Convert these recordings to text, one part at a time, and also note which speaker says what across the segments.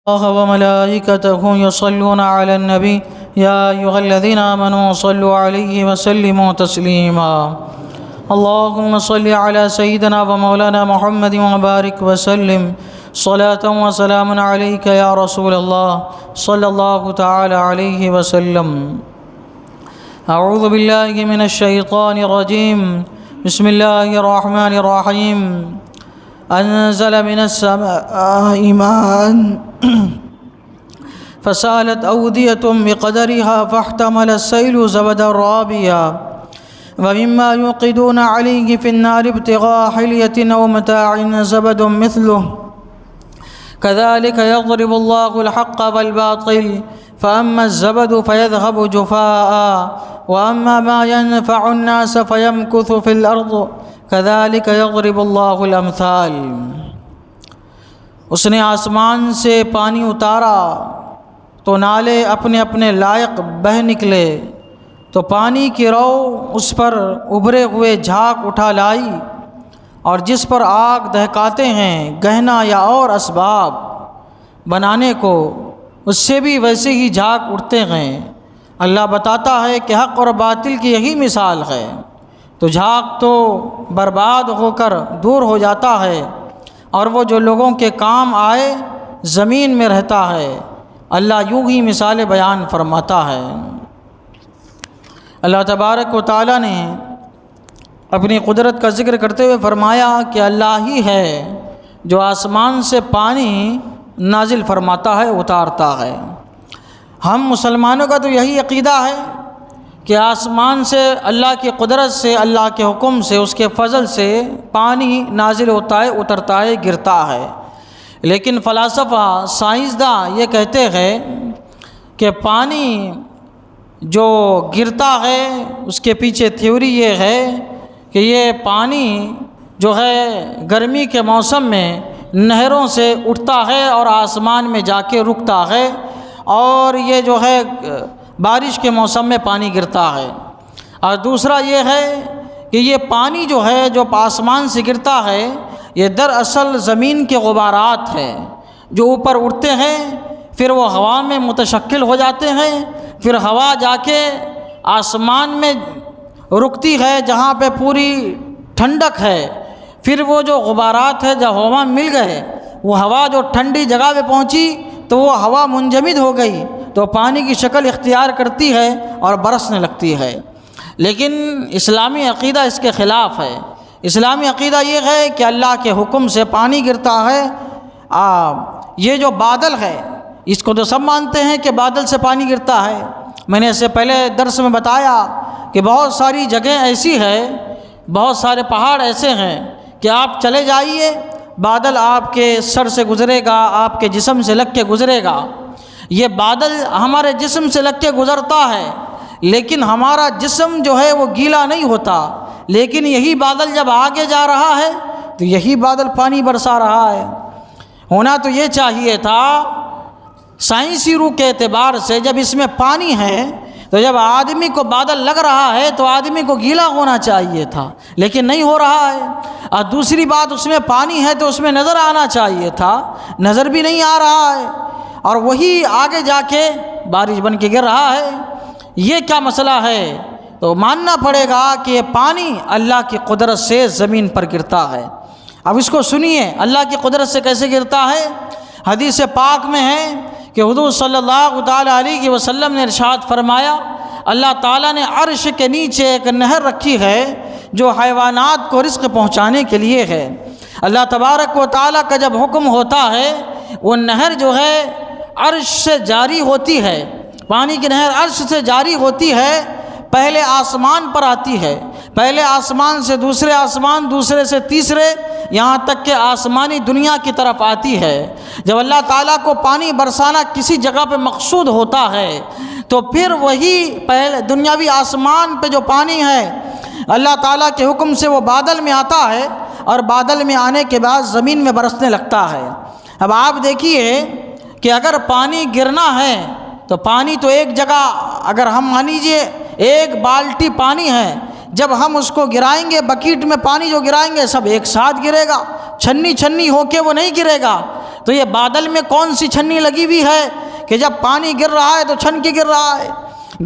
Speaker 1: الله وملائكته يصلون على النبي يا أيها الذين آمنوا صلوا عليه وسلموا تسليما اللهم صل على سيدنا ومولانا محمد وبارك وسلم صلاة وسلام عليك يا رسول الله صلى الله تعالى عليه وسلم. أعوذ بالله من الشيطان الرجيم. بسم الله الرحمن الرحيم. أنزل من السماء ماء فسالت أودية بقدرها فاحتمل السيل زبدا رابيا ومما يوقدون عليه في النار ابتغاء حلية أو متاع زبد مثله كذلك يضرب الله الحق والباطل فأما الزبد فيذهب جفاء وأما ما ينفع الناس فيمكث في الأرض كذلك يضرب الله الأمثال. اس نے آسمان سے پانی اتارا تو نالے اپنے اپنے لائق بہہ نکلے تو پانی کی رو اس پر ابھرے ہوئے جھاگ اٹھا لائی اور جس پر آگ دہکاتے ہیں گہنا یا اور اسباب بنانے کو اس سے بھی ویسے ہی جھاگ اٹھتے ہیں. اللہ بتاتا ہے کہ حق اور باطل کی یہی مثال ہے. تو جھاگ تو برباد ہو کر دور ہو جاتا ہے اور وہ جو لوگوں کے کام آئے زمین میں رہتا ہے. اللہ یوں ہی مثال بیان فرماتا ہے. اللہ تبارک و تعالیٰ نے اپنی قدرت کا ذکر کرتے ہوئے فرمایا کہ اللہ ہی ہے جو آسمان سے پانی نازل فرماتا ہے اتارتا ہے. ہم مسلمانوں کا تو یہی عقیدہ ہے کہ آسمان سے اللہ کی قدرت سے اللہ کے حکم سے اس کے فضل سے پانی نازل ہوتا ہے اترتا ہے گرتا ہے. لیکن فلاسفہ سائنسداں یہ کہتے ہیں کہ پانی جو گرتا ہے اس کے پیچھے تھیوری یہ ہے کہ یہ پانی جو ہے گرمی کے موسم میں نہروں سے اٹھتا ہے اور آسمان میں جا کے رکتا ہے اور یہ جو ہے بارش کے موسم میں پانی گرتا ہے. اور دوسرا یہ ہے کہ یہ پانی جو ہے جو آسمان سے گرتا ہے یہ دراصل زمین کے غبارات ہیں جو اوپر اڑتے ہیں پھر وہ ہوا میں متشکل ہو جاتے ہیں پھر ہوا جا کے آسمان میں رکتی ہے جہاں پہ پوری ٹھنڈک ہے. پھر وہ جو غبارات ہے جب ہوا مل گئے وہ ہوا جو ٹھنڈی جگہ پہ پہنچی تو وہ ہوا منجمد ہو گئی تو پانی کی شکل اختیار کرتی ہے اور برسنے لگتی ہے. لیکن اسلامی عقیدہ اس کے خلاف ہے. اسلامی عقیدہ یہ ہے کہ اللہ کے حکم سے پانی گرتا ہے. یہ جو بادل ہے اس کو تو سب مانتے ہیں کہ بادل سے پانی گرتا ہے. میں نے اس سے پہلے درس میں بتایا کہ بہت ساری جگہیں ایسی ہے بہت سارے پہاڑ ایسے ہیں کہ آپ چلے جائیے بادل آپ کے سر سے گزرے گا آپ کے جسم سے لگ کے گزرے گا. یہ بادل ہمارے جسم سے لگ کے گزرتا ہے لیکن ہمارا جسم جو ہے وہ گیلا نہیں ہوتا. لیکن یہی بادل جب آگے جا رہا ہے تو یہی بادل پانی برسا رہا ہے. ہونا تو یہ چاہیے تھا سائنسی روح کے اعتبار سے جب اس میں پانی ہے تو جب آدمی کو بادل لگ رہا ہے تو آدمی کو گیلا ہونا چاہیے تھا لیکن نہیں ہو رہا ہے. اور دوسری بات اس میں پانی ہے تو اس میں نظر آنا چاہیے تھا نظر بھی نہیں آ رہا ہے اور وہی آگے جا کے بارش بن کے گر رہا ہے. یہ کیا مسئلہ ہے؟ تو ماننا پڑے گا کہ یہ پانی اللہ کی قدرت سے زمین پر گرتا ہے. اب اس کو سنیے اللہ کی قدرت سے کیسے گرتا ہے. حدیث پاک میں ہے کہ حضور صلی اللہ تعالیٰ علیہ وسلم نے ارشاد فرمایا اللہ تعالیٰ نے عرش کے نیچے ایک نہر رکھی ہے جو حیوانات کو رزق پہنچانے کے لیے ہے. اللہ تبارک و تعالیٰ کا جب حکم ہوتا ہے وہ نہر جو ہے عرش سے جاری ہوتی ہے. پانی کی نہر عرش سے جاری ہوتی ہے پہلے آسمان پر آتی ہے پہلے آسمان سے دوسرے آسمان دوسرے سے تیسرے یہاں تک کہ آسمانی دنیا کی طرف آتی ہے. جب اللہ تعالیٰ کو پانی برسانا کسی جگہ پہ مقصود ہوتا ہے تو پھر وہی پہلے دنیاوی آسمان پہ جو پانی ہے اللہ تعالیٰ کے حکم سے وہ بادل میں آتا ہے اور بادل میں آنے کے بعد زمین میں برسنے لگتا ہے. اب آپ دیکھیے کہ اگر پانی گرنا ہے تو پانی تو ایک جگہ اگر ہم مان لیجیے ایک بالٹی پانی ہے جب ہم اس کو گرائیں گے بکیٹ میں پانی جو گرائیں گے سب ایک ساتھ گرے گا چھنی چھنی ہو کے وہ نہیں گرے گا. تو یہ بادل میں کون سی چھنی لگی ہوئی ہے کہ جب پانی گر رہا ہے تو چھن کے گر رہا ہے؟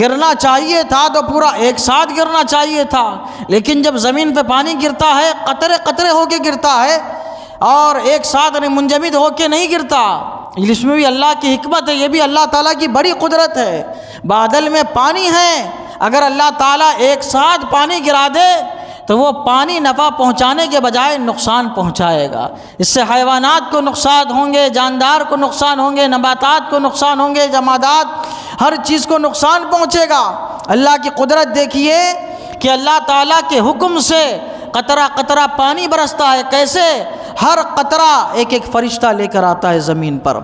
Speaker 1: گرنا چاہیے تھا تو پورا ایک ساتھ گرنا چاہیے تھا، لیکن جب زمین پہ پانی گرتا ہے قطرے قطرے ہو کے گرتا ہے اور ایک ساتھ منجمد ہو کے نہیں گرتا۔ اس میں بھی اللہ کی حکمت ہے، یہ بھی اللہ تعالیٰ کی بڑی قدرت ہے۔ بادل میں پانی ہے، اگر اللہ تعالیٰ ایک ساتھ پانی گرا دے تو وہ پانی نفع پہنچانے کے بجائے نقصان پہنچائے گا۔ اس سے حیوانات کو نقصان ہوں گے، جاندار کو نقصان ہوں گے، نباتات کو نقصان ہوں گے، جمادات، ہر چیز کو نقصان پہنچے گا۔ اللہ کی قدرت دیکھیے کہ اللہ تعالیٰ کے حکم سے قطرہ قطرہ پانی برستا ہے، کیسے؟ ہر قطرہ ایک ایک فرشتہ لے کر آتا ہے زمین پر،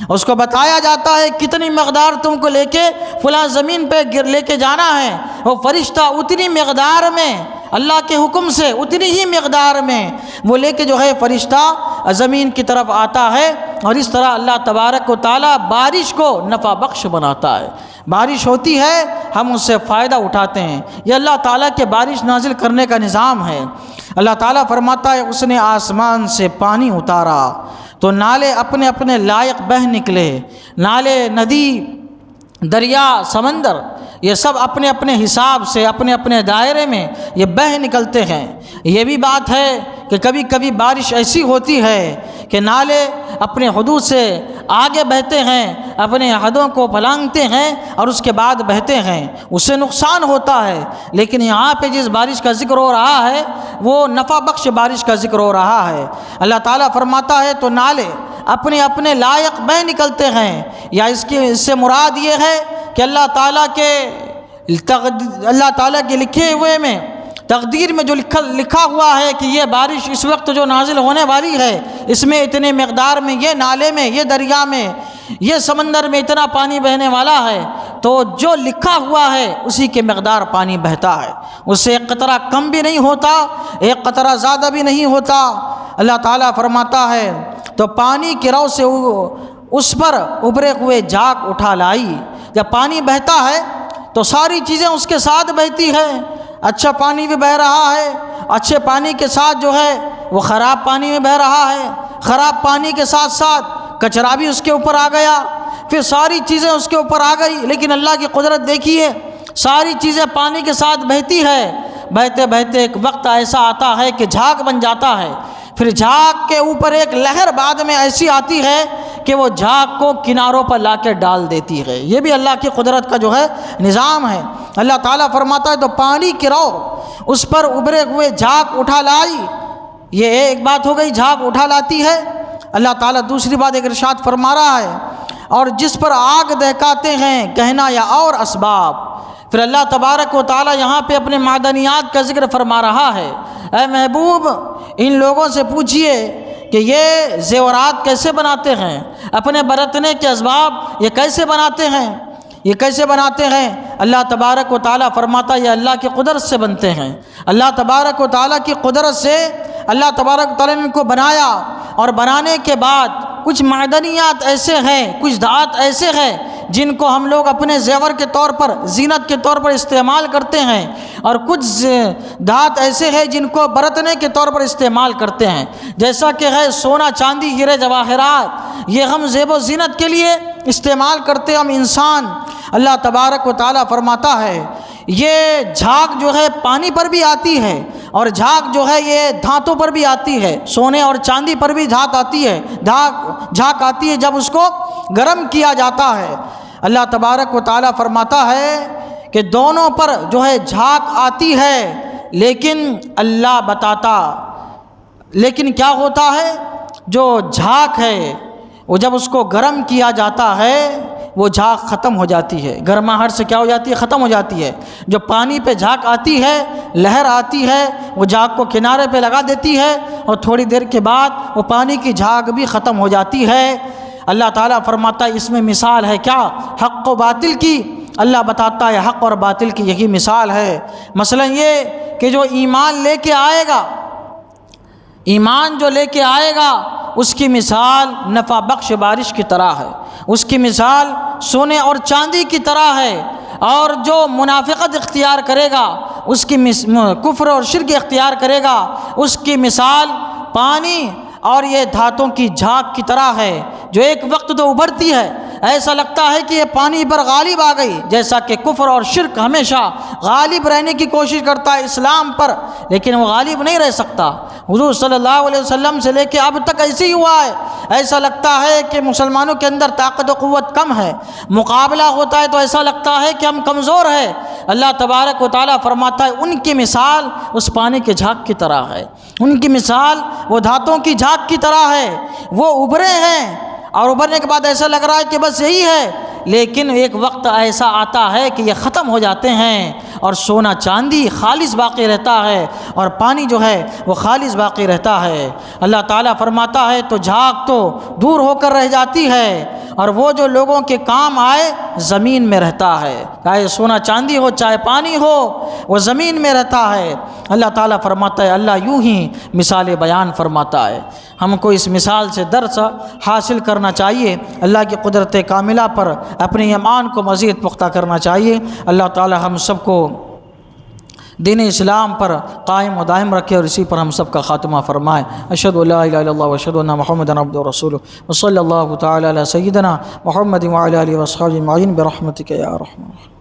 Speaker 1: اس کو بتایا جاتا ہے کتنی مقدار تم کو لے کے فلاں زمین پہ لے کے جانا ہے، وہ فرشتہ اتنی مقدار میں اللہ کے حکم سے اتنی ہی مقدار میں وہ لے کے جو ہے فرشتہ زمین کی طرف آتا ہے، اور اس طرح اللہ تبارک و تعالیٰ بارش کو نفع بخش بناتا ہے۔ بارش ہوتی ہے، ہم اس سے فائدہ اٹھاتے ہیں، یہ اللہ تعالیٰ کے بارش نازل کرنے کا نظام ہے۔ اللہ تعالیٰ فرماتا ہے اس نے آسمان سے پانی اتارا تو نالے اپنے اپنے لائق بہہ نکلے، نالے، ندی، دریا، سمندر، یہ سب اپنے اپنے حساب سے اپنے اپنے دائرے میں یہ بہہ نکلتے ہیں۔ یہ بھی بات ہے کہ کبھی کبھی بارش ایسی ہوتی ہے کہ نالے اپنے حدود سے آگے بہتے ہیں، اپنے حدوں کو پھلانگتے ہیں اور اس کے بعد بہتے ہیں، اس سے نقصان ہوتا ہے۔ لیکن یہاں پہ جس بارش کا ذکر ہو رہا ہے وہ نفع بخش بارش کا ذکر ہو رہا ہے۔ اللہ تعالیٰ فرماتا ہے تو نالے اپنے اپنے لائق بہ نکلتے ہیں، یا اس سے مراد یہ ہے کہ اللہ تعالیٰ کے لکھے ہوئے میں، تقدیر میں جو لکھا ہوا ہے کہ یہ بارش اس وقت جو نازل ہونے والی ہے، اس میں اتنے مقدار میں، یہ نالے میں، یہ دریا میں، یہ سمندر میں اتنا پانی بہنے والا ہے، تو جو لکھا ہوا ہے اسی کے مقدار پانی بہتا ہے، اس سے ایک قطرہ کم بھی نہیں ہوتا، ایک قطرہ زیادہ بھی نہیں ہوتا۔ اللہ تعالیٰ فرماتا ہے تو پانی کی رو سے اس پر ابھرے ہوئے جھاگ اٹھا لائی۔ جب پانی بہتا ہے تو ساری چیزیں اس کے ساتھ بہتی ہے، اچھا پانی بھی بہہ رہا ہے، اچھے پانی کے ساتھ جو ہے وہ خراب پانی میں بہہ رہا ہے، خراب پانی کے ساتھ ساتھ کچرا بھی اس کے اوپر آ گیا، پھر ساری چیزیں اس کے اوپر آ گئی۔ لیکن اللہ کی قدرت دیکھیے، ساری چیزیں پانی کے ساتھ بہتی ہے، بہتے بہتے ایک وقت ایسا آتا ہے کہ جھاگ بن جاتا ہے، پھر جھاگ کے اوپر ایک لہر بعد میں ایسی آتی ہے کہ وہ جھاگ کو کناروں پر لا کے ڈال دیتی ہے۔ یہ بھی اللہ کی قدرت کا جو ہے نظام ہے۔ اللہ تعالیٰ فرماتا ہے تو پانی کی رو اس پر ابھرے ہوئے جھاگ اٹھا لائی۔ یہ ایک بات ہو گئی، جھاگ اٹھا لاتی ہے۔ اللہ تعالیٰ دوسری بات ایک ارشاد فرما رہا ہے اور جس پر آگ دہکاتے ہیں گہنا یا اور اسباب۔ پھر اللہ تبارک و تعالیٰ یہاں پہ اپنے معدنیات کا ذکر فرما رہا ہے۔ اے محبوب، ان لوگوں سے پوچھئے کہ یہ زیورات کیسے بناتے ہیں، اپنے برتنے کے اسباب یہ کیسے بناتے ہیں، یہ کیسے بناتے ہیں؟ اللہ تبارک و تعالیٰ فرماتا ہے یہ اللہ کی قدرت سے بنتے ہیں۔ اللہ تبارک و تعالیٰ کی قدرت سے اللہ تبارک و تعالیٰ نے ان کو بنایا، اور بنانے کے بعد کچھ معدنیات ایسے ہیں، کچھ دھات ایسے ہیں جن کو ہم لوگ اپنے زیور کے طور پر، زینت کے طور پر استعمال کرتے ہیں، اور کچھ دھات ایسے ہیں جن کو برتنے کے طور پر استعمال کرتے ہیں، جیسا کہ ہے سونا، چاندی، ہیرے جواہرات، یہ ہم زیب و زینت کے لیے استعمال کرتے ہیں ہم انسان۔ اللہ تبارک و تعالیٰ فرماتا ہے یہ جھاگ جو ہے پانی پر بھی آتی ہے، اور جھاگ جو ہے یہ دھاتوں پر بھی آتی ہے، سونے اور چاندی پر بھی دھات آتی ہے، جھاگ آتی ہے جب اس کو گرم کیا جاتا ہے۔ اللہ تبارک و تعالیٰ فرماتا ہے کہ دونوں پر جو ہے جھاگ آتی ہے، لیکن اللہ بتاتا، لیکن کیا ہوتا ہے جو جھاگ ہے وہ جب اس کو گرم کیا جاتا ہے وہ جھاگ ختم ہو جاتی ہے، گرماہٹ سے کیا ہو جاتی ہے؟ ختم ہو جاتی ہے۔ جو پانی پہ جھاگ آتی ہے، لہر آتی ہے، وہ جھاگ کو کنارے پہ لگا دیتی ہے، اور تھوڑی دیر کے بعد وہ پانی کی جھاگ بھی ختم ہو جاتی ہے۔ اللہ تعالیٰ فرماتا ہے اس میں مثال ہے کیا؟ حق و باطل کی۔ اللہ بتاتا ہے حق اور باطل کی یہی مثال ہے۔ مثلا یہ کہ جو ایمان لے کے آئے گا، ایمان جو لے کے آئے گا اس کی مثال نفع بخش بارش کی طرح ہے، اس کی مثال سونے اور چاندی کی طرح ہے، اور جو منافقت اختیار کرے گا، اس کی کفر اور شرک اختیار کرے گا، اس کی مثال پانی اور یہ دھاتوں کی جھاگ کی طرح ہے جو ایک وقت تو ابھرتی ہے، ایسا لگتا ہے کہ یہ پانی پر غالب آ گئی، جیسا کہ کفر اور شرک ہمیشہ غالب رہنے کی کوشش کرتا ہے اسلام پر، لیکن وہ غالب نہیں رہ سکتا۔ حضور صلی اللہ علیہ وسلم سے لے کے اب تک ایسے ہی ہوا ہے، ایسا لگتا ہے کہ مسلمانوں کے اندر طاقت و قوت کم ہے، مقابلہ ہوتا ہے تو ایسا لگتا ہے کہ ہم کمزور ہیں۔ اللہ تبارک و تعالیٰ فرماتا ہے ان کی مثال اس پانی کے جھاگ کی طرح ہے، ان کی مثال وہ دھاتوں کی جھاگ کی طرح ہے، وہ ابھرے ہیں اور ابھرنے کے بعد ایسا لگ رہا ہے کہ بس یہی ہے، لیکن ایک وقت ایسا آتا ہے کہ یہ ختم ہو جاتے ہیں اور سونا چاندی خالص باقی رہتا ہے اور پانی جو ہے وہ خالص باقی رہتا ہے۔ اللہ تعالیٰ فرماتا ہے تو جھاگ تو دور ہو کر رہ جاتی ہے اور وہ جو لوگوں کے کام آئے زمین میں رہتا ہے، چاہے سونا چاندی ہو چاہے پانی ہو، وہ زمین میں رہتا ہے۔ اللہ تعالیٰ فرماتا ہے، اللہ یوں ہی مثال بیان فرماتا ہے۔ ہم کو اس مثال سے درس حاصل کرنا چاہیے، اللہ کی قدرت کاملہ پر اپنے ایمان کو مزید پختہ کرنا چاہیے۔ اللہ تعالیٰ ہم سب کو دین اسلام پر قائم و دائم رکھے اور اسی پر ہم سب کا خاتمہ فرمائے۔ اشہد ان لا الہ الا اللہ واشہد ان محمدا عبدہ ورسولہ وصلی اللہ تعالی علی سیدنا محمد وعلی آلہ وصحبہ اجمعین برحمتک یا ارحم الراحمین۔